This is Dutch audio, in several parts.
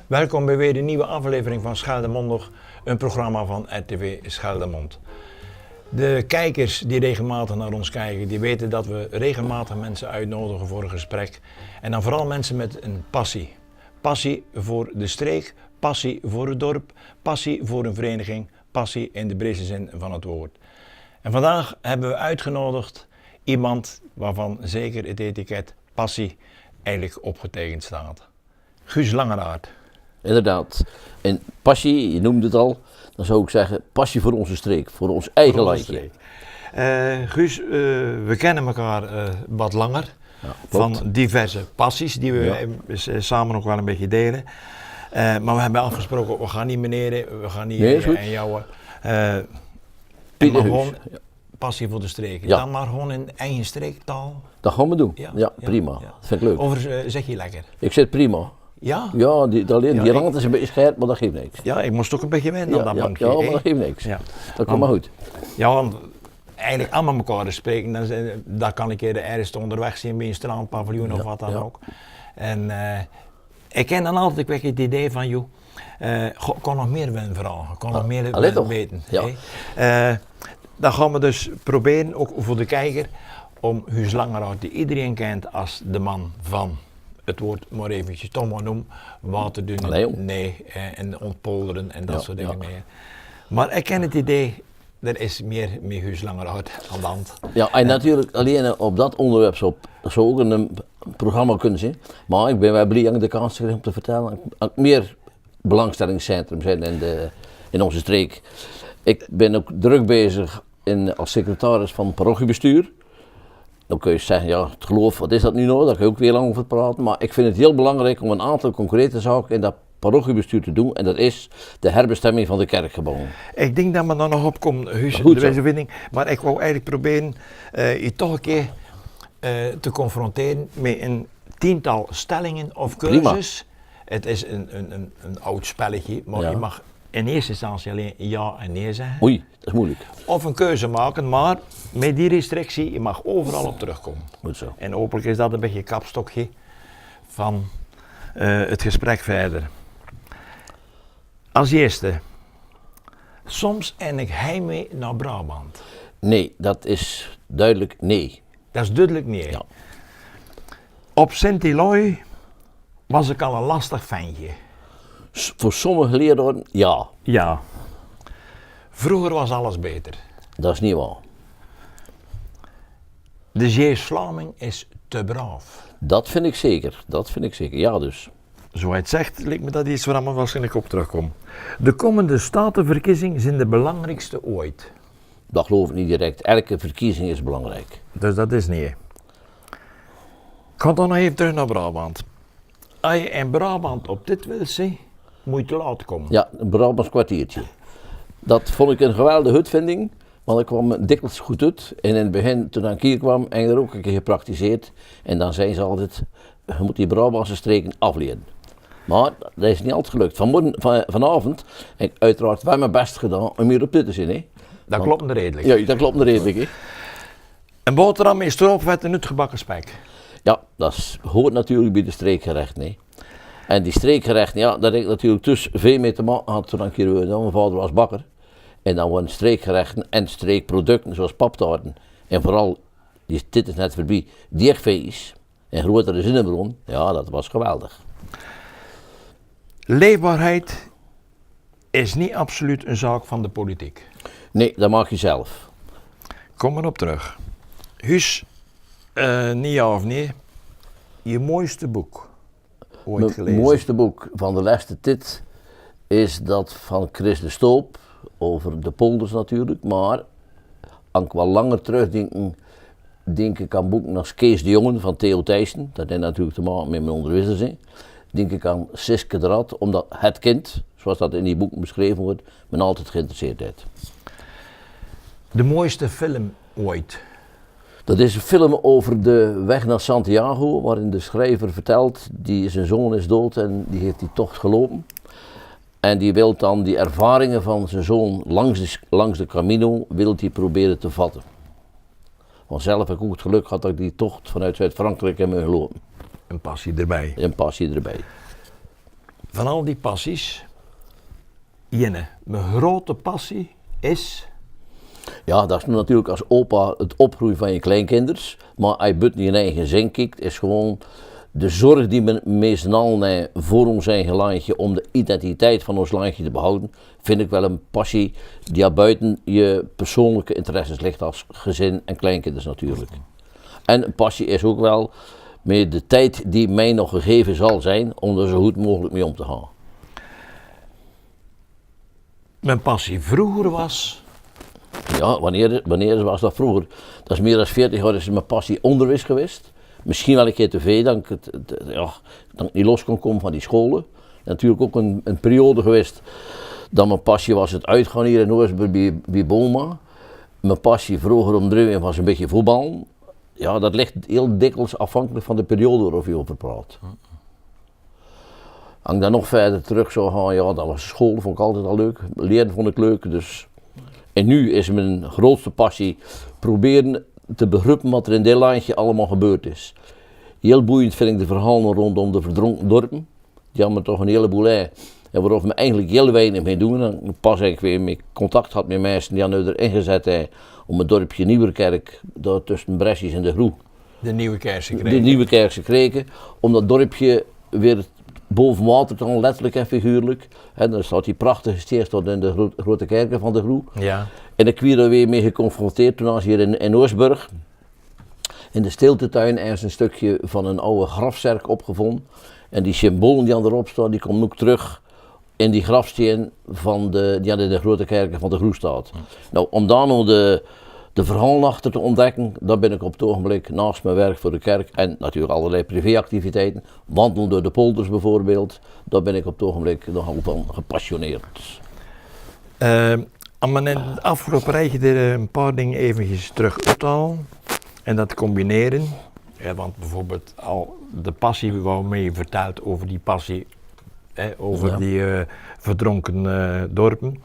Welkom bij weer een nieuwe aflevering van Scheldemondig, een programma van RTV Scheldemond. De kijkers die regelmatig naar ons kijken, die weten dat we regelmatig mensen uitnodigen voor een gesprek. En dan vooral mensen met een passie. Passie voor de streek, passie voor het dorp, passie voor een vereniging, passie in de breedste zin van het woord. En vandaag hebben we uitgenodigd iemand waarvan zeker het etiket passie eigenlijk opgetekend staat. Guus Langeraert. Inderdaad. En passie, je noemde het al, dan zou ik zeggen passie voor onze streek, voor ons eigen landje. Guus, we kennen elkaar wat langer, Ja, van diverse passies die we samen nog wel een beetje delen. Maar we hebben afgesproken, we gaan niet meneren, we gaan niet en jou. Maar gewoon passie voor de streek. Ja. Dan maar gewoon in eigen streektaal. Dat gaan we doen. Ja, prima. Ja. Dat vind ik leuk. Overigens zeg je lekker. Ik zit prima. Ja? Ja, die rand is een beetje scherp, maar dat geeft niks. Ja, ik moest ook een beetje wennen aan dat bankje. Ja, maar dat geeft niks. Ja. Dat komt maar goed. Ja, want eigenlijk allemaal elkaar spreken, dat kan ik je ergens onderweg zien bij een strandpaviljoen of wat dan ook. En ik ken dan altijd ik het idee van, joh, kon nog meer willen vragen, kon nog meer willen weten. Ja. Dan gaan we dus proberen, ook voor de kijker, om Guus Langeraert, die iedereen kent als de man van het woord maar eventjes toch maar noemen, waterdunen, en ontpolderen en dat soort dingen meer. Maar ik ken het idee, er is meer met Guus Langeraert aan de hand. Ja, en natuurlijk alleen op dat onderwerp zou ook een programma kunnen zijn, maar ik ben wel blij dat ik de kans krijg om te vertellen dat meer belangstellingscentrum zijn in onze streek. Ik ben ook druk bezig als secretaris van het parochiebestuur. Dan kun je zeggen, ja, het geloof, wat is dat nu nou? Daar kun je ook weer lang over praten. Maar ik vind het heel belangrijk om een aantal concrete zaken in dat parochiebestuur te doen. En dat is de herbestemming van de kerkgebouwen. Ik denk dat we daar nog op komen, Guus, de wijzevinding. Maar ik wou eigenlijk proberen je toch een keer te confronteren met een 10-tal stellingen of keuzes. Prima. Het is een oud spelletje, maar je mag in eerste instantie alleen ja en nee zeggen. Oei, dat is moeilijk. Of een keuze maken, maar met die restrictie, je mag overal op terugkomen. Goed zo. En hopelijk is dat een beetje een kapstokje van het gesprek verder. Als eerste, soms en ik heimwee naar Brabant. Nee, dat is duidelijk nee. Dat is duidelijk nee. Ja. Op Sint-Eloy was ik al een lastig ventje. Voor sommige leraren, ja. Ja. Vroeger was alles beter. Dat is niet waar. De Zeeuws-Vlaming is te braaf. Dat vind ik zeker, ja dus. Zo hij het zegt, lijkt me dat iets waar we waarschijnlijk op terugkomen. De komende statenverkiezingen zijn de belangrijkste ooit. Dat geloof ik niet direct. Elke verkiezing is belangrijk. Dus dat is niet. Ik ga dan nog even terug naar Brabant. Als je in Brabant op dit wil zien, moet je te laat komen. Ja, een Brabants kwartiertje. Dat vond ik een geweldige uitvinding, want ik kwam dikwijls goed uit. En in het begin, toen ik hier kwam, heb ik er ook een keer gepraktiseerd. En dan zeiden ze altijd, je moet die Brabantse streken afleren. Maar dat is niet altijd gelukt. Vanavond heb ik uiteraard wel mijn best gedaan om hier op dit te zien. Hè. Dat klopt redelijk. Ja, dat klopt redelijk. Hè. Een boterham met stroopwet en uitgebakken spek. Ja, dat hoort natuurlijk bij de streekgerechten. Hè. En die streekgerechten, ja, daar heb ik natuurlijk dus veel mee te maken gehad toen ik hier woonde. Mijn vader was bakker. En dan waren streekgerechten en streekproducten zoals paptaarten. En vooral, dit is net voorbij, diervees en grotere zinnenbron. Ja, dat was geweldig. Leefbaarheid is niet absoluut een zaak van de politiek. Nee, dat maak je zelf. Kom maar op terug. Guus, niet ja of nee, je mooiste boek ooit gelezen? Mijn mooiste boek van de laatste tijd is dat van Chris de Stoop, over de polders natuurlijk, maar als ik wel langer terugdenken, denk ik aan boeken als Kees de Jongen van Theo Thijssen, dat heeft natuurlijk te maken met mijn onderwijzers. Hè. Denk ik aan Siske de Rad, omdat het kind, zoals dat in die boeken beschreven wordt, me altijd geïnteresseerd heeft. De mooiste film ooit? Dat is een film over de weg naar Santiago, waarin de schrijver vertelt, zijn zoon is dood en die heeft die tocht gelopen. En die wil dan die ervaringen van zijn zoon langs de Camino, wil hij proberen te vatten. Want zelf heb ik ook het geluk gehad dat ik die tocht vanuit Zuid-Frankrijk heb gelopen. Een passie erbij. Een passie erbij. van al die passies, Jenne, mijn grote passie is... Ja, dat is natuurlijk als opa het opgroeien van je kleinkinders. Maar als je buiten je eigen zin kijkt, is gewoon de zorg die men meestal neemt voor ons eigen landje, om de identiteit van ons landje te behouden, vind ik wel een passie die buiten je persoonlijke interesses ligt als gezin en kleinkinders natuurlijk. En een passie is ook wel met de tijd die mij nog gegeven zal zijn, om er zo goed mogelijk mee om te gaan. Mijn passie vroeger was... Ja, wanneer was dat vroeger? Dat is meer dan 40 jaar is mijn passie onderwijs geweest. Misschien wel een keer te veel, dat ik niet los kon komen van die scholen. Natuurlijk ook een periode geweest dat mijn passie was het uitgaan hier in Oostburg bij Boma. Mijn passie vroeger om draaien was een beetje voetbal. Ja, dat ligt heel dikwijls afhankelijk van de periode waarover je over praat. Als ik dan nog verder terug zou gaan, ja, dat was school, vond ik altijd al leuk. Leren vond ik leuk, dus... En nu is mijn grootste passie proberen te begrijpen wat er in dit landje allemaal gebeurd is. Heel boeiend vind ik de verhalen rondom de verdronken dorpen. Die hebben toch een heleboel en waarover we eigenlijk heel weinig mee doen. En pas ik weer mee contact had met mensen die hadden erin gezet om het dorpje Nieuwerkerk, daar tussen Bresjes en de Groe. De Nieuwe Kerkse Kreken. De Nieuwe Kerkse Kreken, om dat dorpje weer boven water te gaan, letterlijk en figuurlijk. En dan staat die prachtige steers tot in de grote kerken van de Groe. Ja. En ik werd er weer mee geconfronteerd toen was hier in Oostburg. In de stiltetuin is een stukje van een oude grafzerk opgevonden. En die symbolen die erop staan, die komen ook terug in die grafsteen van die in de grote kerken van de Groe staat. Nou, om daar nog de verhalen achter te ontdekken, daar ben ik op het ogenblik naast mijn werk voor de kerk en natuurlijk allerlei privéactiviteiten, wandelen door de polders bijvoorbeeld, daar ben ik op het ogenblik nogal van gepassioneerd. Als men in het afgelopen rijtje er een paar dingen eventjes terug uithalen en dat combineren, ja, want bijvoorbeeld al de passie waarmee je vertelt over die passie, over die verdronken dorpen,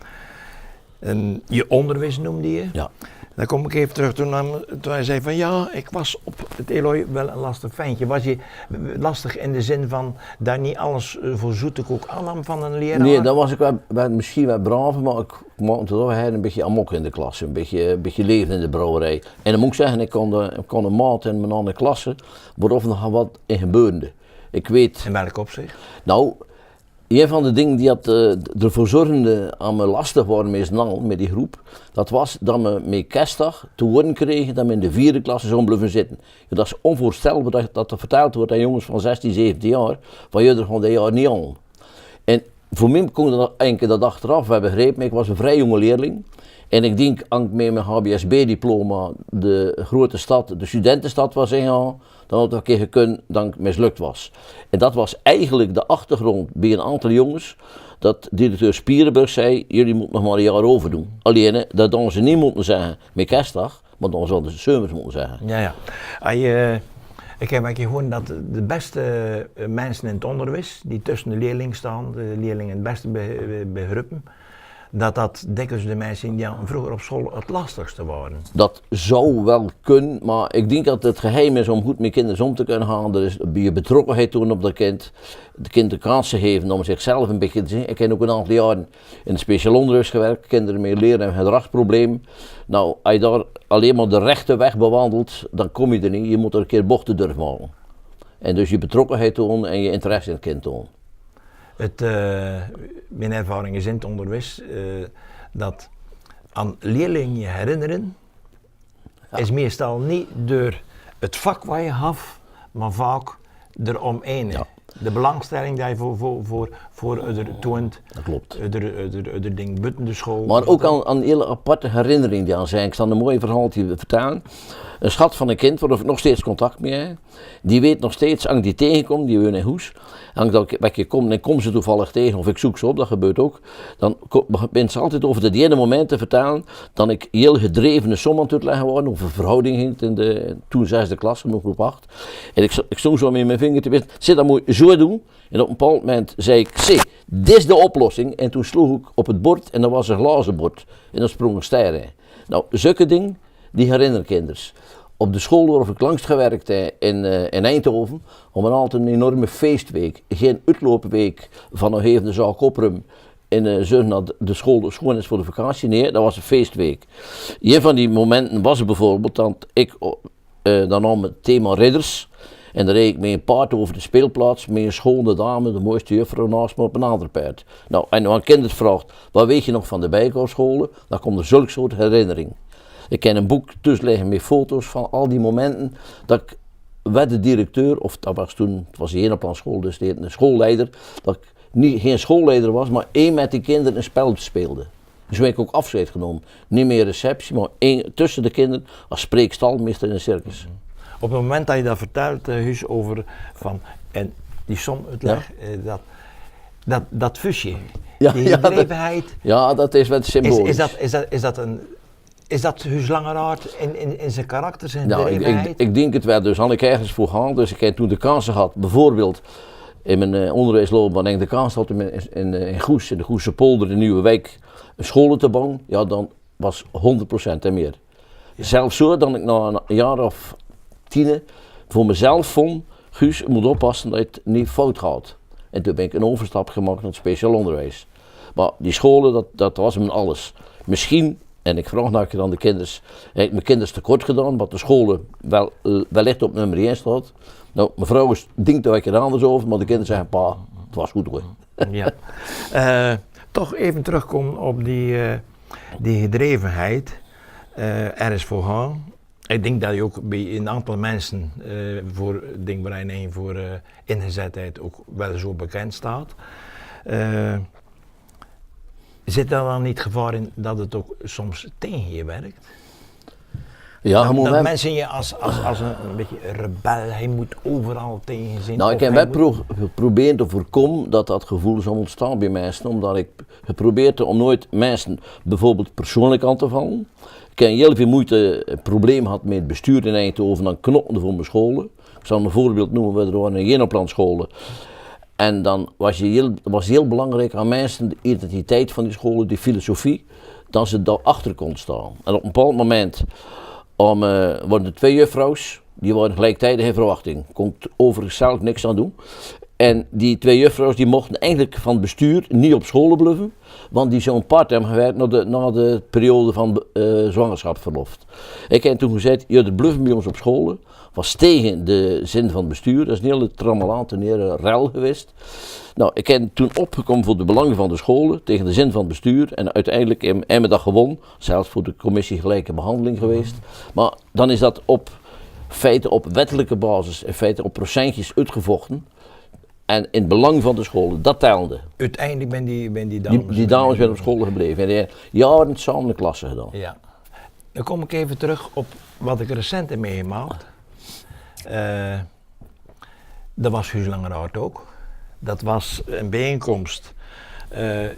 en je onderwijs noemde je. Ja. Dan kom ik even terug toen hij zei van ja, ik was op het Eloy wel een lastig ventje. Was je lastig in de zin van daar niet alles voor zoete koek aannam van een leraar? Nee, dan was ik misschien wel braver, maar ik maakte toch een beetje amok in de klas, een beetje leven in de brouwerij. En dan moet ik zeggen, ik kon een maat in mijn andere klasse, waarover nog wat in gebeurde. Ik weet... In welk opzicht? Nou, een van de dingen die ervoor zorgde aan me lastig waren met die groep, dat was dat we met kerstdag te horen kregen dat we in de 4e klasse zouden blijven zitten. Ja, dat is onvoorstelbaar dat er verteld wordt aan jongens van 16, 17 jaar, van je er gewoon dat jaar niet aan. En voor mij kon dat enkele dat achteraf, we begrepen, ik was een vrij jonge leerling. En ik denk, als ik met mijn HBSB-diploma de grote stad, de studentenstad was ingegaan, dan had ik een keer gekund dat ik mislukt was. En dat was eigenlijk de achtergrond bij een aantal jongens, dat directeur Spierenburg zei, jullie moeten nog maar een jaar over doen. Alleen, dat dan ze niet moeten zeggen met kerstdag, maar dan zouden ze zomers moeten zeggen. Ja. Ik heb eigenlijk gehoord dat de beste mensen in het onderwijs, die tussen de leerlingen staan, de leerlingen het beste begrippen, dat dikwijls de mensen die vroeger op school het lastigste waren. Dat zou wel kunnen, maar ik denk dat het geheim is om goed met kinderen om te kunnen gaan. Er is je betrokkenheid doen op dat kind. De kind de kans te geven om zichzelf een beetje te zien. Ik heb ook een aantal jaren in een speciaal onderwijs gewerkt, kinderen met leren en gedragsprobleem. Nou, als je daar alleen maar de rechte weg bewandelt, dan kom je er niet. Je moet er een keer bochten durven maken. En dus je betrokkenheid tonen en je interesse in het kind tonen. Mijn ervaring is in het onderwijs dat aan leerlingen je herinneren is meestal niet door het vak wat je gaf, maar vaak eromheen. Ja. De belangstelling die je voor toont. Dat klopt. De ding buiten de school. Maar ook aan hele aparte herinneringen die aan zijn. Ik zal een mooi verhaal vertellen. Een schat van een kind, waar ik nog steeds contact mee heb. Die weet nog steeds, als ik die tegenkom, die woont in Hoes. Als ik kom en kom ze toevallig tegen, of ik zoek ze op, dat gebeurt ook. Dan ben ze altijd over de ene moment te vertellen, dat ik heel gedrevene som aan het uitleggen was, over verhouding ging in de toen 6e klasse, nog groep 8. En ik stond zo met mijn vinger te weten, zit dat moet je zo doen. En op een bepaald moment zei ik, zie, dit is de oplossing. En toen sloeg ik op het bord en dat was een glazen bord. En dan sprong ik sterren. Nou, zulke dingen, die herinneren kinderen. op de school waar ik langs gewerkt heb in Eindhoven, om altijd een enorme feestweek, geen uitloopweek van een hevende zaak oprum in zorgen dat de school schoon is voor de vakantie. Nee, dat was een feestweek. Een van die momenten was bijvoorbeeld dat ik dan nam het thema ridders en dan reed ik met een paard over de speelplaats met een schone dame, de mooiste juffrouw naast me op een ander paard. Nou, en als een kind het vraagt, wat weet je nog van de bijkouwscholen, dan komt er zulk soort herinnering. Ik kan een boek tussen liggen met foto's van al die momenten dat ik met de directeur, of dat was toen, het was de Jeneplanschool, dus de schoolleider, dat ik geen schoolleider was, maar één met die kinderen een spel speelde. Dus heb ik ook afscheid genomen. Niet meer receptie, maar tussen de kinderen als spreekstalmeester in een circus. Op het moment dat je dat vertelt, Huus, over van, en die som uitleg, dat fusje, die gedrevenheid. Ja, dat is wat symbolisch. Is dat Huus Langeraard in zijn karakter, zijn nou, gedrevenheid? ik denk het wel, dus had ik ergens voor gehaald, dus ik heb toen de kans gehad, bijvoorbeeld in mijn onderwijsloopbaan, heb ik de kans had in Goes, in de Goese polder in Nieuwewijk, een scholen te bouwen, ja dan was 100% en meer. Ja. Zelfs zo dat ik na een jaar of 10 voor mezelf vond, Guus, je moet oppassen dat je het niet fout gaat. En toen ben ik een overstap gemaakt naar het speciaal onderwijs. Maar die scholen, dat was me alles. Misschien, en ik vraag naar aan de kinderen, heb ik mijn kinderen tekort gedaan, wat de scholen wellicht op nummer 1 staat. Nou, mijn vrouw denkt daar er anders over, maar de kinderen zeggen, pa, het was goed hoor. Ja. Toch even terugkomen op die gedrevenheid. Er is voor gaan. Ik denk dat je ook bij een aantal mensen voor Denkbrein 1 voor ingezetheid ook wel zo bekend staat. Zit er dan niet gevaar in dat het ook soms tegen je werkt? Ja, dat mensen je als een beetje rebel, hij moet overal tegen zijn. Nou, ik heb wel geprobeerd te voorkomen dat gevoel zou ontstaan bij mensen, omdat ik geprobeerd heb om nooit mensen bijvoorbeeld persoonlijk aan te vallen. Ik heb heel veel moeite, een probleem gehad met het bestuur in Eindhoven, dan knopte voor mijn scholen. Ik zal een voorbeeld noemen, we waren in Jeneplanscholen. En dan was heel belangrijk aan mensen de identiteit van die scholen, die filosofie, dat ze daarachter kon staan. En op een bepaald moment waren er 2 juffrouws, die waren gelijktijdig in verwachting. Kon ik overigens zelf niks aan doen. En die 2 juffrouws die mochten eigenlijk van het bestuur niet op scholen blijven, want die zo'n part-time gewerkt na de periode van zwangerschapsverlof. Ik heb toen gezegd, jullie blijven bij ons op scholen, was tegen de zin van het bestuur, dat is een hele trammelant, een hele rel geweest. Nou, ik heb toen opgekomen voor de belangen van de scholen, tegen de zin van het bestuur, en uiteindelijk hebben we dat gewonnen, zelfs voor de commissie gelijke behandeling geweest. Maar dan is dat op feiten op wettelijke basis, in feite op procentjes uitgevochten. En in het belang van de scholen, dat telde. Uiteindelijk ben die dames... Die dames zijn op school gebleven en die hebben jaren samen de klasse gedaan. Ja. Dan kom ik even terug op wat ik recent heb meegemaakt. Dat was Huus Langeraard ook. Dat was een bijeenkomst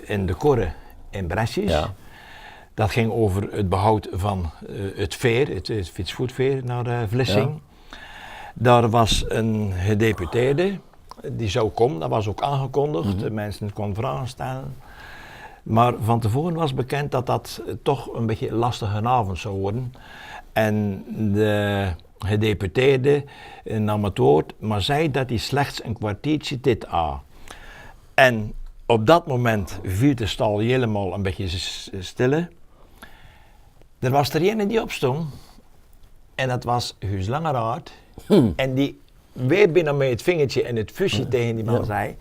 in de Korre in Bresjes. Ja. Dat ging over het behoud van het veer, het fietsvoetveer naar Vlissing. Ja. Daar was een gedeputeerde. Die zou komen, dat was ook aangekondigd, de mensen konden vragen stellen. Maar van tevoren was bekend dat dat toch een beetje een lastige avond zou worden. En de gedeputeerde nam het woord, maar zei dat hij slechts een kwartiertje dit aan. En op dat moment viel de stal helemaal een beetje stille. Er was er een die opstond en dat was Huus Langeraard. En die weer binnen met het vingertje en het fusje tegen die man zei,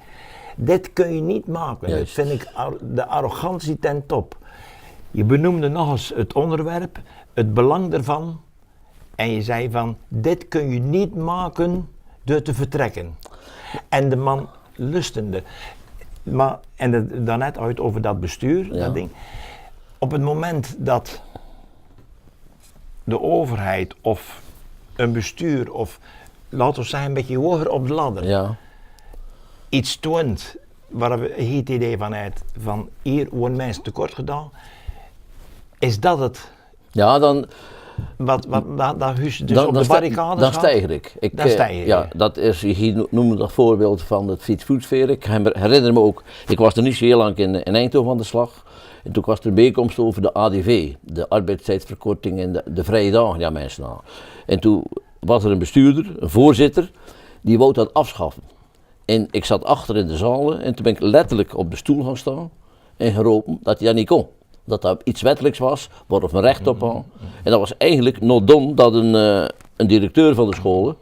dit kun je niet maken. Juist. Dat vind ik de arrogantie ten top. Je benoemde nog eens het onderwerp, het belang ervan en je zei van, dit kun je niet maken door te vertrekken. En de man lustende. Maar, en daarnet uit over dat bestuur, dat ding. Op het moment dat de overheid of een bestuur of laten we zeggen een beetje hoger op de ladder iets toont waar we hier het idee van uit van hier worden mensen tekort gedaan, is dat het? Ja, Daar huis dus op de barricades Dan gaat? stijger ik. Dan stijger je. Ja, dat is, je noemde dat voorbeeld van het fietsvoetsfeer. Ik herinner me ook, ik was er niet zo heel lang in Eindhoven aan de slag. En toen was er een bijeenkomst over de ADV, de arbeidstijdverkorting en de vrije dagen, ja mensen nou. En toen was er een bestuurder, een voorzitter, die wou dat afschaffen. En ik zat achter in de zalen en toen ben ik letterlijk op de stoel gaan staan en geroepen dat hij dat niet kon. Dat dat iets wettelijks was, waarop een recht op had. En dat was eigenlijk nog dom dat een directeur van de scholen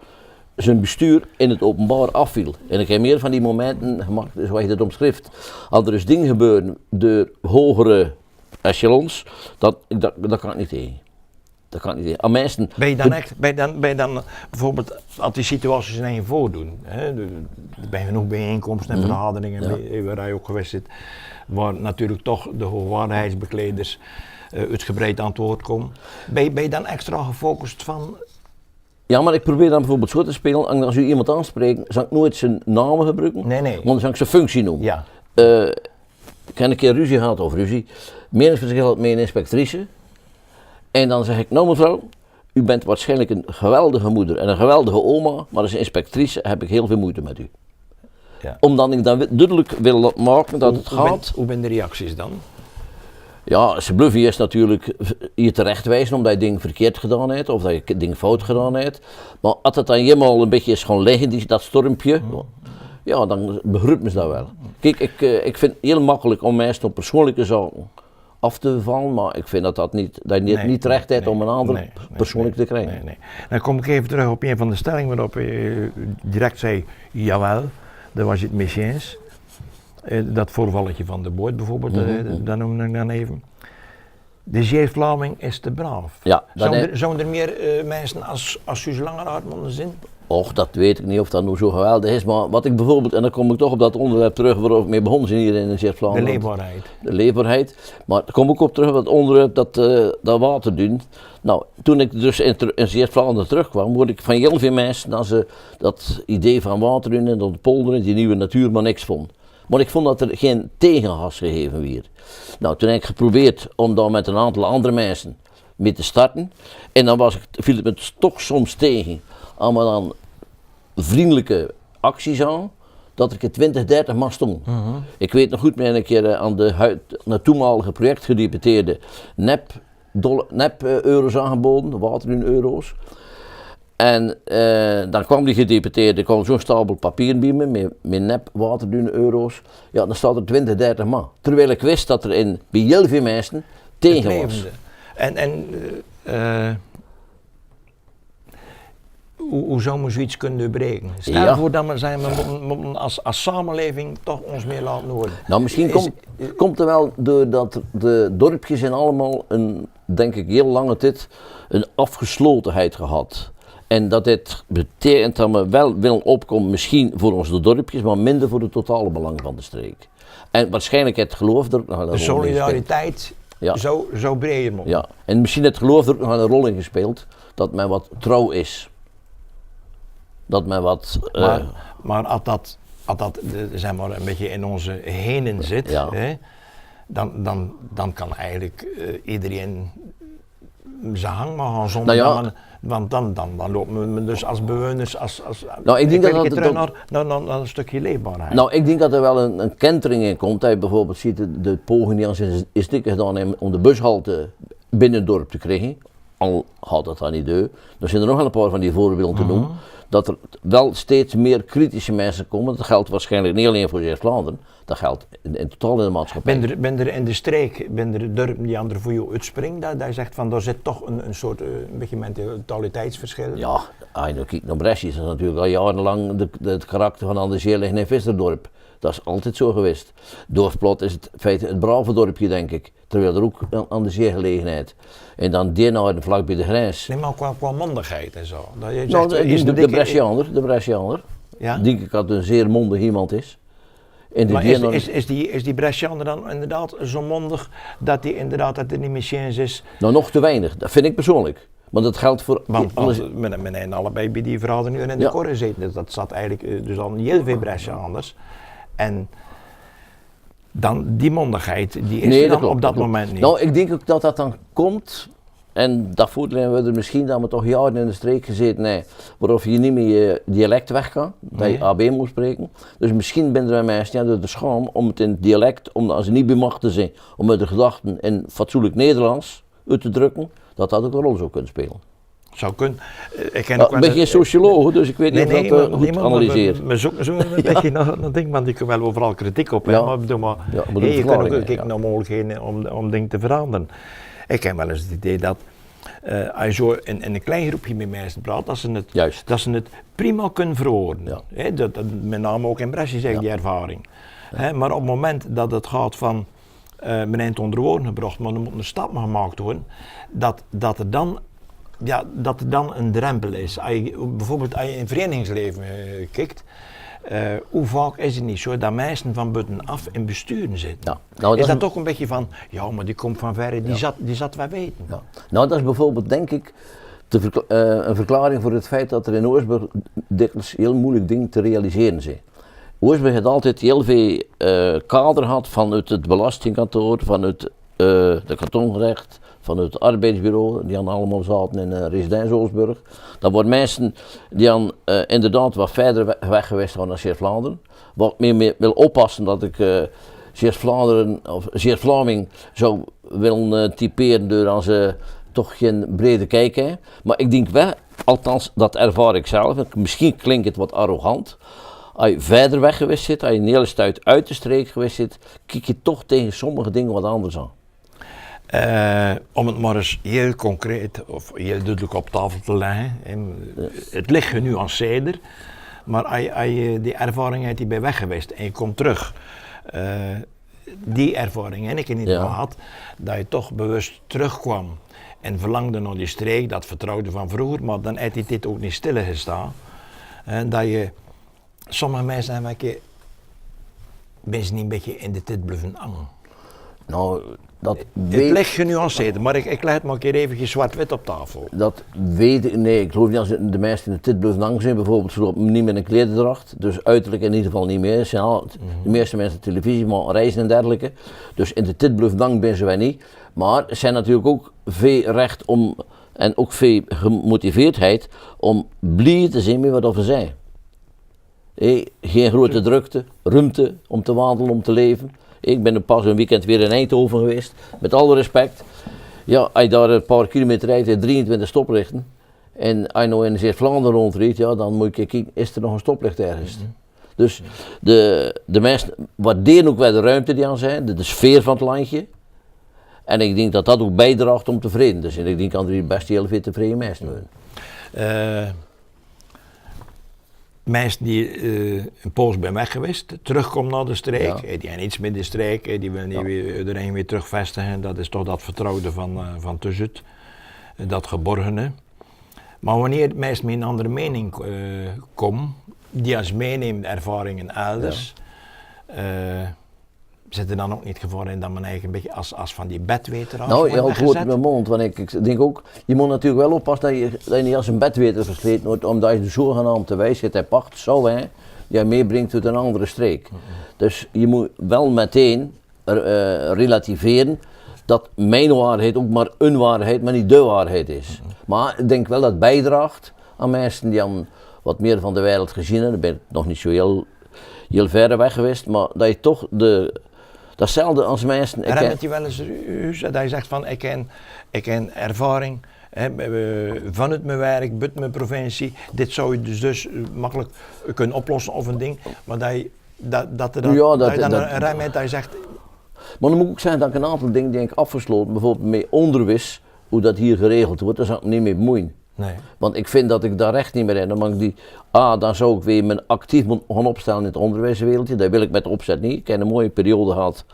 zijn bestuur in het openbaar afviel. En ik heb meer van die momenten gemaakt, zoals je dat omschrift. Als er dus dingen gebeuren door hogere echelons, dat kan ik niet tegen. Dat kan ik niet tegen. Aan mensen, Ben je dan bijvoorbeeld, als die situaties in je voordoen, hè, er zijn genoeg bijeenkomsten en vergaderingen waar je ook geweest zit, waar natuurlijk toch de hoogwaardigheidsbekleders uitgebreid aan het woord komen. Ben je dan extra gefocust van... Ja, maar ik probeer dan bijvoorbeeld zo te spelen, en als u iemand aanspreekt, zal ik nooit zijn naam gebruiken, Nee. want dan zal ik zijn functie noemen. Ja. Ik heb een keer ruzie gehad over ruzie, meningsverschil had met een inspectrice, en dan zeg ik, nou mevrouw, u bent waarschijnlijk een geweldige moeder en een geweldige oma, maar als inspectrice heb ik heel veel moeite met u. Ja. Omdat ik dan duidelijk wil maken dat het gaat. Hoe ben de reacties dan? Ja, ze bluffen is natuurlijk je terechtwijzen omdat je ding verkeerd gedaan hebt of dat je ding fout gedaan hebt. Maar als het dan helemaal een beetje is gaan liggen, dat stormpje, ja, dan begrijpt me dat wel. Kijk, ik vind het heel makkelijk om mensen op persoonlijke zaken af te vallen, maar ik vind dat je niet recht hebt om een ander persoonlijk te krijgen. Nee. Dan kom ik even terug op een van de stellingen waarop je direct zei, jawel, daar was je het mee eens. Dat voorvalletje van de boot bijvoorbeeld, dat noemde ik dan even. De Zeeuws-Vlaming is te braaf. Ja, Zouden er meer mensen als u zo langer uitmonden zijn? Och, dat weet ik niet of dat nou zo geweldig is, maar wat ik bijvoorbeeld, en dan kom ik toch op dat onderwerp terug waar ik mee begonnen zijn hier in Zeeuws-Vlaanderen. De leefbaarheid. De leefbaarheid, maar daar kom ik op terug op het onderwerp dat waterduin. Nou, toen ik dus in Zeeuws-Vlaanderen terugkwam, hoorde ik van heel veel mensen dat ze dat idee van waterduin en dat polderen, die nieuwe natuur, maar niks vond. Maar ik vond dat er geen tegengas gegeven werd. Nou, toen heb ik geprobeerd om daar met een aantal andere mensen mee te starten. En dan viel het me toch soms tegen, allemaal dan vriendelijke acties aan, dat ik er 20, 30 man stond. Ik weet nog goed, een keer aan de toenmalige projectgedeputeerde nep euro's aangeboden, waterduin-euro's. En dan kwam die gedeputeerde, kwam zo'n stapel papier bij me met nep waterduin-euro's. Ja, dan staat er 20, 30 man. Terwijl ik wist dat er bij heel veel mensen tegen was. Hoe zou we zoiets kunnen doorbreken? Stel voor dat we als samenleving toch ons meer laten horen. Nou, misschien komt er wel doordat de dorpjes zijn allemaal denk ik heel lange tijd een afgeslotenheid gehad. En dat dit betekent dat we wel willen opkomen, misschien voor onze dorpjes, maar minder voor het totale belang van de streek. En waarschijnlijk het geloof er nog de solidariteit zo breder mogelijk. Ja, en misschien het geloof er nog een rol in gespeeld, dat men wat trouw is. Dat men wat... Maar als dat zeg maar, een beetje in onze henen zit, hè, dan kan eigenlijk iedereen zijn hang maar gaan zonder want dan lopen we dus als bewoners, ik denk naar een stukje leefbaarheid. Nou, ik denk dat er wel een kentering in komt. Dat je bijvoorbeeld ziet de poging die aan is stikken gedaan om de bushalte binnen het dorp te krijgen. Al had dat dan niet deur. Er zijn er nog een paar van die voorbeelden te noemen. Dat er wel steeds meer kritische mensen komen. Dat geldt waarschijnlijk niet alleen voor Zeeuws-Vlaanderen. Dat geldt in totaal in de maatschappij. Ben er in de streek, er dorpen die anderen voor jou uitspringen? Dat je zegt van, daar zit toch een soort, een beetje mentaliteitsverschil? Ja, als je nou kijkt naar Brescia, is dat natuurlijk al jarenlang het karakter van Anderzeer liggen in Visterdorp. Dat is altijd zo geweest. Dorpsplot is het feit het brave dorpje, denk ik. Terwijl er ook aan de zeegelegenheid. En dan Deenhouden vlak bij de grens. Nee, maar qua mondigheid en zo. Dat je nou, zegt, de Brescianer. Ja? Denk ik dat een zeer mondig iemand is. Maar is die Brescianer dan inderdaad zo mondig dat hij inderdaad dat er niet meer chance is? Nou, nog te weinig. Dat vind ik persoonlijk. Want dat geldt voor... Men allebei bij die verhalen nu in de korren zitten. Dus dat zat eigenlijk dus al heel veel Brescianers. En dan die mondigheid, die is er dan op dat moment niet. Nou, ik denk ook dat dat dan komt En daarvoor hebben we er misschien dat we toch jaren in de streek gezeten hebben, waarop je niet meer je dialect weg kan, dat je AB moet spreken. Dus misschien binnen wij mensen door de schaam om het in het dialect, omdat ze niet bemachtigd zijn, om met de gedachten in fatsoenlijk Nederlands uit te drukken, dat ook een rol zou kunnen spelen. Zou kunnen. Ik ben geen socioloog, dus ik weet niet of dat goed analyseert. We zoeken zo een beetje naar dingen, want ik heb wel overal kritiek op. Ja. Maar bedoel maar, je kan ook kijken naar mogelijkheden om dingen te veranderen. Ik heb wel eens het idee dat als je zo in een klein groepje met mensen praat, dat ze het prima kunnen verwoorden. Ja. Dat met name ook in Brescia zeg die ervaring. Ja. Maar op het moment dat het gaat van men heeft onder woorden gebracht, maar er moet een stap gemaakt worden, dat er dan een drempel is. Bijvoorbeeld als je in het verenigingsleven kijkt, hoe vaak is het niet zo dat mensen van buitenaf in besturen zitten? Ja. Nou, is dat toch een beetje van, ja maar die komt van verre, die zat wij weten. Ja. Nou dat is bijvoorbeeld denk ik een verklaring voor het feit dat er in Oostburg dikwijls heel moeilijk dingen te realiseren zijn. Oostburg heeft altijd heel veel kader gehad vanuit het belastingkantoor, vanuit de kantongerecht, vanuit het arbeidsbureau, die allemaal zaten in residentie Oostburg. Dat worden mensen die inderdaad wat verder weg geweest waren naar Zeeuws-Vlaanderen. Wat meer wil oppassen dat ik Zeeuws-Vlaanderen of Zeeuws-Vlaming zou willen typeren door als ze toch geen brede kijk hebben. Maar ik denk wel, althans dat ervaar ik zelf, misschien klinkt het wat arrogant. Als je verder weg geweest zit, als je een hele stuit uit de streek geweest zit, kijk je toch tegen sommige dingen wat anders aan. Om het maar eens heel concreet of heel duidelijk op tafel te leggen. Het ligt genuanceerder, maar als je die ervaring hebt die bij weg geweest en je komt terug. Die ervaring heb ik in ieder geval gehad, dat je toch bewust terugkwam en verlangde naar die streek, dat vertrouwde van vroeger, maar dan heb je dit ook niet stilgestaan. Dat je, sommige mensen hebben ben ze niet een beetje in de tijd blijven hangen. Nou, het ligt genuanceerd, maar ik leg het maar een keer even zwart-wit op tafel. Dat weet ik, nee, ik geloof niet als de meesten in de tit blijven hangen zijn, bijvoorbeeld zo niet met een klederdracht, dus uiterlijk in ieder geval niet meer. De meeste mensen televisie, maar reizen en dergelijke. Dus in de tit blijven hangen zijn wij niet. Maar er zijn natuurlijk ook veel recht om, en ook veel gemotiveerdheid om blij te zijn met wat we zijn. Geen grote drukte, ruimte om te wandelen, om te leven. Ik ben pas een weekend weer in Eindhoven geweest, met alle respect. Ja, als je daar een paar kilometer rijdt, 23 stoplichten. En als je nou in Zeeuws-Vlaanderen rondrijdt, ja, dan moet je kijken, is er nog een stoplicht ergens? Dus de mensen waarderen ook wel de ruimte die aan zijn, de sfeer van het landje. En ik denk dat dat ook bijdraagt om tevreden te zijn. Ik denk dat er best heel veel tevreden mensen zijn. Mensen die een poos zijn weg geweest, terugkomen naar de streek, die hebben iets met de streek, die willen niet weer terugvestigen, dat is toch dat vertrouwde van tussen, dat geborgene. Maar wanneer mensen met een andere mening komen, die als meenemen ervaringen elders, zit er dan ook niet het gevaar in dat men eigenlijk een beetje als van die bedweter af wordt weggezet? Nou, het mijn mond, want ik denk ook, je moet natuurlijk wel oppassen dat je niet als een bedweter versleten wordt, omdat je de zogenaamde wijsheid hebt pacht, zo hè, die je meebrengt uit een andere streek. Dus je moet wel meteen relativeren dat mijn waarheid ook maar een waarheid, maar niet de waarheid is. Maar ik denk wel dat het bijdraagt aan mensen die aan wat meer van de wereld gezien hebben, daar ben ik nog niet zo heel ver weg geweest, maar dat je toch datzelfde als mensen. Herinnert je wel eens dat je zegt van ik ken ervaring vanuit mijn werk, buiten mijn provincie, dit zou je dus makkelijk kunnen oplossen of een ding, maar dat je dan een ruim hebt dat je zegt. Maar dan moet ik zeggen dat ik een aantal dingen die ik afgesloten, bijvoorbeeld met onderwijs, hoe dat hier geregeld wordt, daar zou ik niet mee bemoeien. Nee. Want ik vind dat ik daar recht niet meer in. Dan zou ik weer me actief gaan opstellen in het onderwijswereldje. Dat wil ik met de opzet niet. Ik heb een mooie periode gehad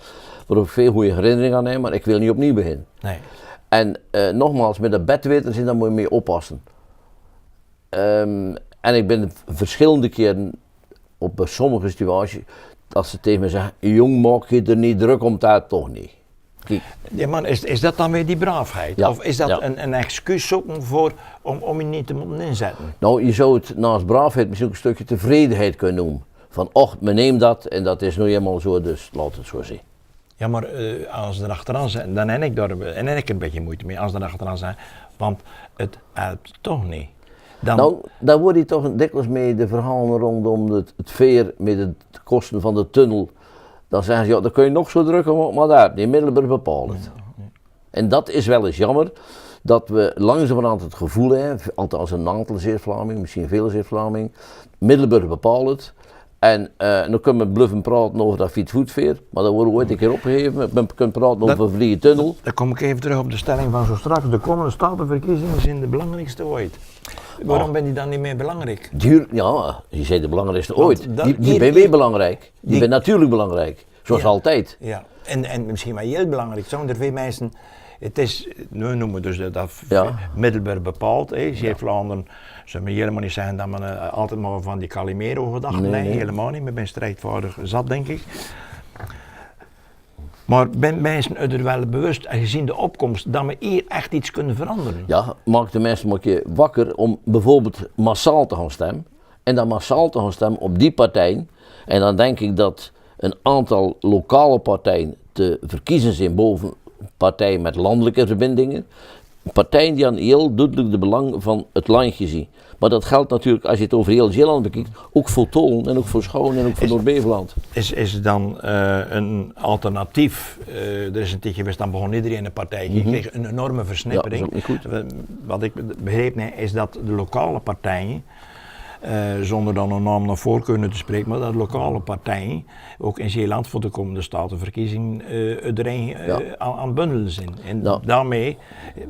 waarop ik veel goede herinneringen aan heb, maar ik wil niet opnieuw beginnen. Nee. En nogmaals, met dat bedweter zijn, daar moet je mee oppassen. En ik ben verschillende keren op sommige situaties, dat ze tegen me zeggen, jong, maak je er niet druk om, dat toch niet. Kijk. Ja man, is dat dan weer die braafheid? Ja. Of is dat een excuus zoeken om je niet te moeten inzetten? Nou, je zou het naast braafheid misschien ook een stukje tevredenheid kunnen noemen. Van, och, men neemt dat en dat is nu helemaal zo, dus laat het zo zien. Ja, maar als ze er achteraan zijn, dan heb ik een beetje moeite mee als ze er achteraan zijn, want het helpt toch niet. Nou, daar word je toch dikwijls mee de verhalen rondom het veer met de kosten van de tunnel. Dan zeggen ze, ja, dan kun je nog zo drukken, maar daar, die Middelburg bepaalt het. Ja. En dat is wel eens jammer, dat we langzamerhand het gevoel hebben, althans een aantal Zeeuws-Vlamingen, misschien veel Zeeuws-Vlamingen, Middelburg bepaalt het. En dan kunnen we bluffen praten over dat fietsvoetveer, maar dat wordt ooit een keer opgegeven. We kunnen praten over een vliegen tunnel. Dan kom ik even terug op de stelling van zo straks. De komende statenverkiezingen zijn de belangrijkste ooit. Waarom ben die dan niet meer belangrijk? Ja, je zei de belangrijkste ooit. Die ben weer belangrijk. Die ben natuurlijk belangrijk, zoals altijd. Ja, en misschien wel heel belangrijk. Zo'n er veel mensen. Het is, nu noemen we dus dat Middelburg bepaald. Zeeuws-Vlaanderen, zullen we helemaal niet zeggen dat men altijd maar van die Calimero gedacht. Nee, helemaal niet. Ik ben strijdvaardig zat, denk ik. Maar ben mensen er wel bewust, en gezien de opkomst, dat we hier echt iets kunnen veranderen? Ja, maak de mensen een keer wakker om bijvoorbeeld massaal te gaan stemmen. En dan massaal te gaan stemmen op die partijen. En dan denk ik dat een aantal lokale partijen te verkiezen zijn boven partijen met landelijke verbindingen. Partijen die aan heel duidelijk de belang van het landje zien. Maar dat geldt natuurlijk, als je het over heel Zeeland bekijkt, ook voor Tolen en ook voor Schoon en ook voor Noord-Beveland. Is er dan een alternatief? Er is een tijdje geweest, dan begon iedereen een partij. Je kreeg een enorme versnippering. Ja, dat is ook niet goed. Wat ik begreep is dat de lokale partijen, zonder dan een naam naar voorkeur te spreken, maar dat lokale partijen, ook in Zeeland voor de komende statenverkiezing, aan het bundelen zijn. En daarmee,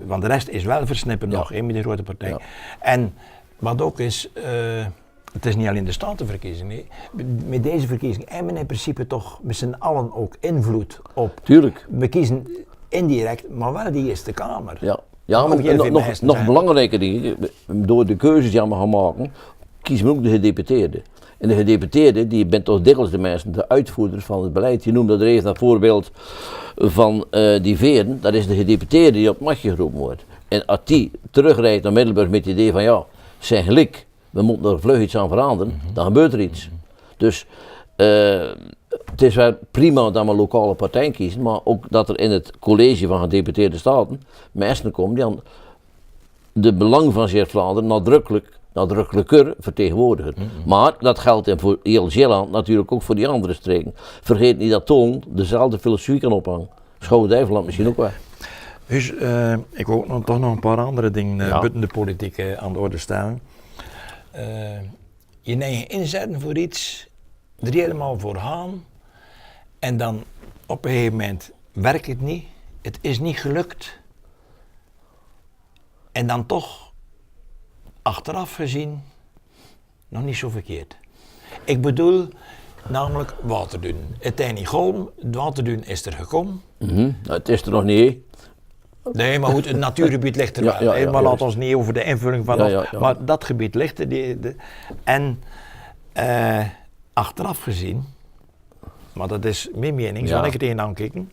want de rest is wel versnipperd nog, met die grote partij. Ja. En wat ook is, het is niet alleen de statenverkiezing, nee. Met deze verkiezing hebben we in principe toch met z'n allen ook invloed op. Tuurlijk. We kiezen indirect, maar wel die Eerste Kamer. Ja, maar nog belangrijker dingen, door de keuzes die we gaan maken, kiezen we ook de gedeputeerden. En de gedeputeerden, die bent toch dikwijls de mensen, de uitvoerders van het beleid. Je noemde er even dat voorbeeld van die veren, dat is de gedeputeerde die op het matje geroepen wordt. En als die terugrijdt naar Middelburg met het idee van ja, zijn gelijk, we moeten er vlug iets aan veranderen, dan gebeurt er iets. Dus het is wel prima dat we lokale partijen kiezen, maar ook dat er in het college van gedeputeerde staten mensen komen die aan de belang van Zeeuws-Vlaanderen nadrukkelijker vertegenwoordigen. Maar dat geldt voor heel Zeeland natuurlijk ook voor die andere streken. Vergeet niet dat Tolen dezelfde filosofie kan ophangen. Schouwen-Duiveland misschien ook wel. Dus ik wil ook toch nog een paar andere dingen buiten de politiek aan de orde stellen. Je neemt inzetten voor iets, er helemaal voor gaan en dan op een gegeven moment werkt het niet, het is niet gelukt en dan toch achteraf gezien nog niet zo verkeerd. Ik bedoel namelijk Waterdun. Het is niet gekomen, Waterdun is er gekomen. Nou, het is er nog niet. Nee, maar goed, het natuurgebied ligt er wel. Maar laat ons niet over de invulling van maar dat gebied ligt er. En achteraf gezien, maar dat is mijn mening, zal ik het een aankijken,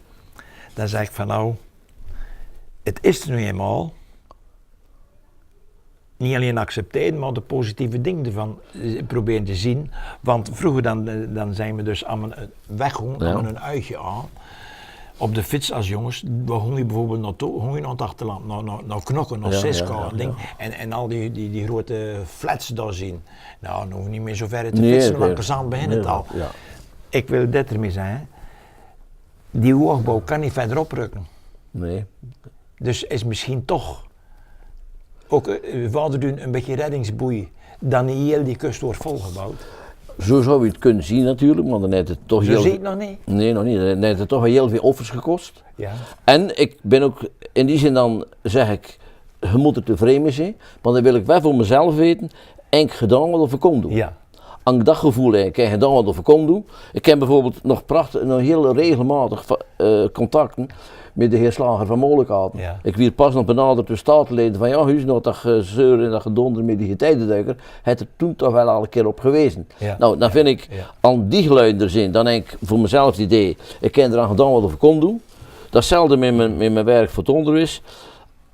dan zeg ik van nou, het is er nu eenmaal. Niet alleen accepteren, maar de positieve dingen ervan proberen te zien. Want vroeger dan zijn we dus aan een weggaan, aan een uitje aan. Op de fiets als jongens, waar ging je bijvoorbeeld naar het achterland, naar Knokken, naar Siska. En al die grote flats daar zien. Nou, dan hoef je niet meer zo ver te fietsen, maar Kazaan begint het al. Ja. Ik wil dit ermee zeggen, die hoogbouw kan niet verder oprukken. Nee. Dus is misschien toch ook Waterdun een beetje reddingsboei, dan niet heel die kust wordt volgebouwd. Zo zou je het kunnen zien natuurlijk, maar dan heeft het toch zie je het nog niet? Nee, nog niet. Dan heeft het toch wel heel veel offers gekost. Ja. En ik ben ook, in die zin dan zeg ik, je moet er tevreden mee zijn, maar dan wil ik wel voor mezelf weten, enk gedaan wat ik kon doen. Ja. Als ik dat gevoel heb, ik heb gedaan wat ik kon doen. Ik heb bijvoorbeeld nog heel regelmatig contacten met de heer Slager van Molenkaten. Ja. Ik werd pas nog benaderd door statenleden van ja, Huis, nog dat gezeur en dat gedonder met die getijdenduiker, het er toen toch wel al een keer op gewezen. Ja. Nou, dan vind ik, aan die geluiden er zijn, dan denk ik voor mezelf het idee, ik heb eraan gedaan wat ik kon doen. Datzelfde met mijn werk voor het onderwijs.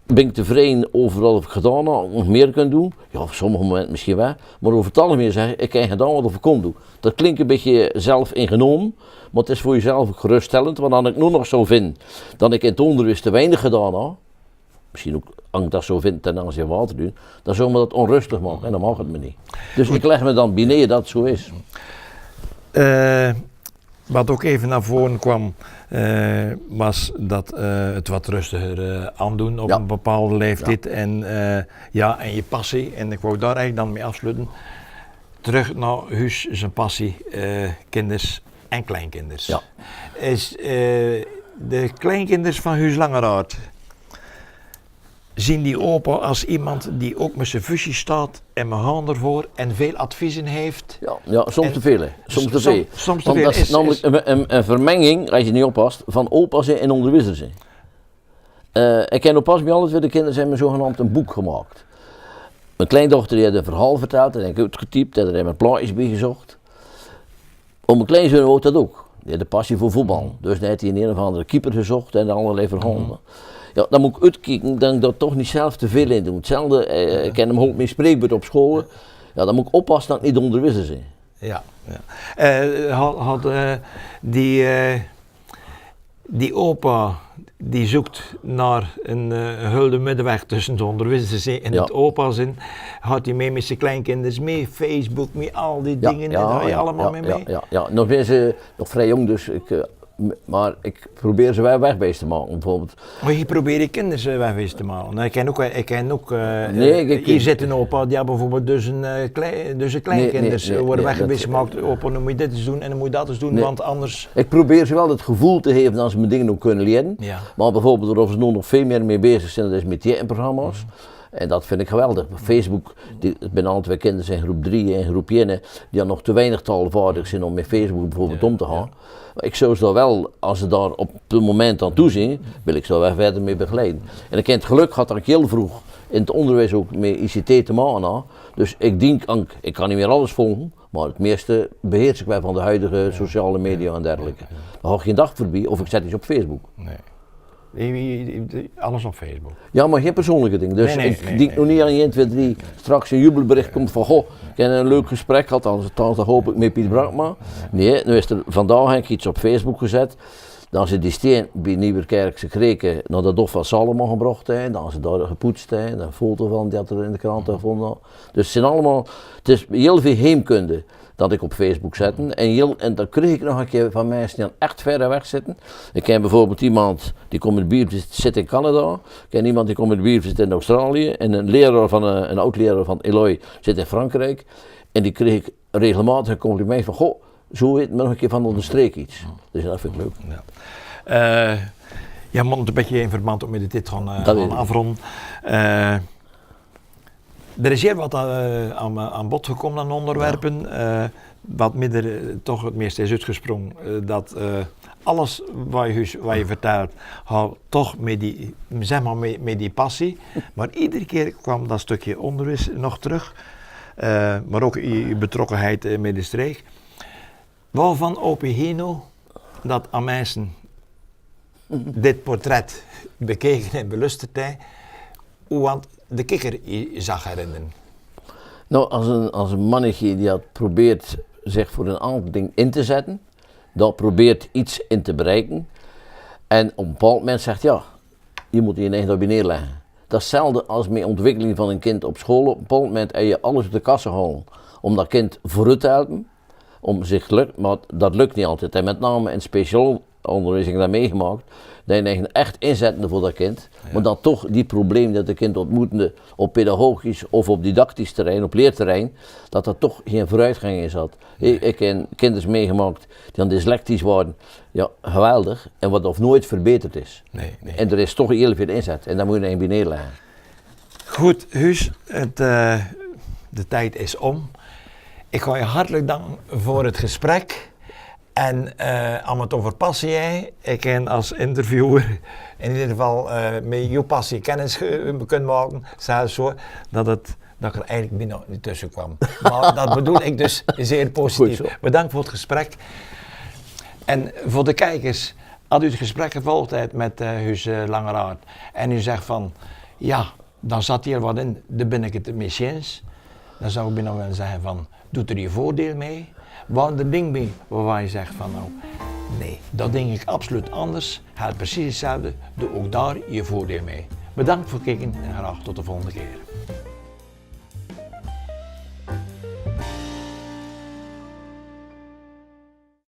ben ik tevreden over wat ik gedaan heb, nog meer kan doen. Ja, op sommige momenten misschien wel. Maar over het algemeen zeg ik heb gedaan wat ik kon doen. Dat klinkt een beetje zelf ingenomen, maar het is voor jezelf ook geruststellend. Want als ik nu nog zo vind dat ik in het onderwijs te weinig gedaan heb, misschien ook als ik dat zo vind ten aanzien van water doen, dan zou me dat onrustig maken en dan mag het me niet. Dus ik leg me dan binnen dat het zo is. Wat ook even naar voren kwam, was dat het wat rustiger aandoen op een bepaalde leeftijd. Ja. En je passie, en ik wou daar eigenlijk dan mee afsluiten. Terug naar Huus, zijn passie, kinders en kleinkinders. Ja. Is de kleinkinders van Huus Langeraard, zien die opa als iemand die ook met zijn fusie staat en mijn hand ervoor en veel adviezen heeft? Ja, soms te veel. Soms te veel. Soms te Want veel dat is namelijk een vermenging, als je niet oppast, van opa's en onderwijzers. Ik ken pas bij alle twee de kinderen zijn me zogenaamd een boek gemaakt. Mijn kleindochter die had een verhaal verteld, dat heb ik uitgetypt, daar heb ik mijn plaatjes bij gezocht. Om mijn kleinzoon ook dat ook. Die had de passie voor voetbal. Dus dan heeft hij een of andere keeper gezocht en allerlei verhalen. Ja, dan moet ik uitkijken dat ik daar toch niet zelf te veel in doe. Hetzelfde, ik ken hem ook mee spreekbeurt op school. Ja, dan moet ik oppassen dat ik niet onderwijzer ben. Ja. Had die opa die zoekt naar een gulden middenweg tussen de onderwijzers en het opa's in, had hij mee met zijn kleinkinders mee, Facebook, mee al die dingen, daar had je allemaal mee? Ja. Nog ben ze nog vrij jong, dus maar ik probeer ze wel wegwezen te maken, bijvoorbeeld. Maar je probeert je kinderen wegwezen te maken. Ik ken ook hier zit een opa, die hebben bijvoorbeeld dus kleinkinders worden weggewezen gemaakt. Opa, dan moet je dit eens doen en dan moet je dat eens doen, want anders... Ik probeer ze wel het gevoel te geven dat ze mijn dingen ook kunnen leren. Ja. Maar bijvoorbeeld waarover ze nu nog veel meer mee bezig zijn, dat is met die programma's. En dat vind ik geweldig. Facebook, ik ben al twee kinderen in groep 3 en groep 1, die dan nog te weinig taalvaardig zijn om met Facebook bijvoorbeeld om te gaan. Ik zou ze wel, als ze daar op het moment aan toe zijn, wil ik ze wel verder mee begeleiden. En ik heb het geluk gehad dat ik heel vroeg in het onderwijs ook met ICT te maken had. Dus ik denk, ik kan niet meer alles volgen, maar het meeste beheers ik wel van de huidige sociale media en dergelijke. Dan ga ik geen dag voorbij of ik zet iets op Facebook. Nee. Alles op Facebook. Ja, maar geen persoonlijke dingen. Dus ik denk nog niet aan 1, 2, 3 straks een jubelbericht komt van goh, ik heb een leuk gesprek gehad, althans dat hoop ik met Piet Brakma. Nee, nu is er vandaag heb ik iets op Facebook gezet. Dan ze die steen bij Nieuwerkerkse Kreken naar de Dof van Salomon gebracht, dan ze daar gepoetst, een foto van die had er in de krant gevonden. Dus het zijn allemaal, het is heel veel heemkunde dat ik op Facebook zet. En dan kreeg ik nog een keer van mensen die echt verder weg zitten. Ik ken bijvoorbeeld iemand die komt met bier zit in Canada. Ik ken iemand die komt met bier zit in Australië. En een oud-leraar van Eloy zit in Frankrijk. En die kreeg ik regelmatig een compliment van, goh, zo weet me nog een keer van onder de streek iets. Dus dat vind ik leuk. Ja, man, een beetje in verband ook met dit gaan afronden. Er is hier wat aan bod gekomen aan onderwerpen. Wat midden toch het meeste is uitgesprongen. Dat alles wat je vertelt, toch met die, zeg maar met die passie. Maar iedere keer kwam dat stukje onderwijs nog terug. Maar ook je betrokkenheid met de streek. Waarvan Opie Hino dat aan mensen dit portret bekeken en belusterd heeft. Want de kikker zag herinneren. Nou, als een mannetje die had probeert zich voor een aantal dingen in te zetten, dat probeert iets in te bereiken en op een bepaald moment zegt ja, je moet je eigen daarbij neerleggen. Dat is hetzelfde als met ontwikkeling van een kind op school. Op een bepaald moment heb je alles uit de kassen halen om dat kind vooruit te helpen, maar dat lukt niet altijd. En met name in speciaal onderwijs heb ik dat meegemaakt. Dat je echt inzetten voor dat kind, maar dat toch die problemen dat de kind ontmoetende op pedagogisch of op didactisch terrein, op leerterrein, dat er toch geen vooruitgang in zat. Ik heb kinderen meegemaakt die dan dyslectisch waren, ja geweldig, en wat of nooit verbeterd is. Nee. En er is toch heel veel inzet en daar moet je een bij neerleggen. Goed, Huus, de tijd is om. Ik ga je hartelijk danken voor het gesprek. En om het over passie, ik ken als interviewer in ieder geval met jouw passie kennis kunnen maken, zelfs zo dat ik er eigenlijk bijna niet tussen kwam. Maar dat bedoel ik dus zeer positief. Bedankt voor het gesprek. En voor de kijkers, als u het gesprek gevolgd hebt met Huus Langeraard en u zegt van, Ja, dan zat hier wat in, daar ben ik het mee eens. Dan zou ik bijna willen zeggen van, doet er je voordeel mee? Waar de ding bij waar je zegt van nou, nee, dat denk ik absoluut anders. Gaat precies hetzelfde, doe ook daar je voordeel mee. Bedankt voor het kijken en graag tot de volgende keer.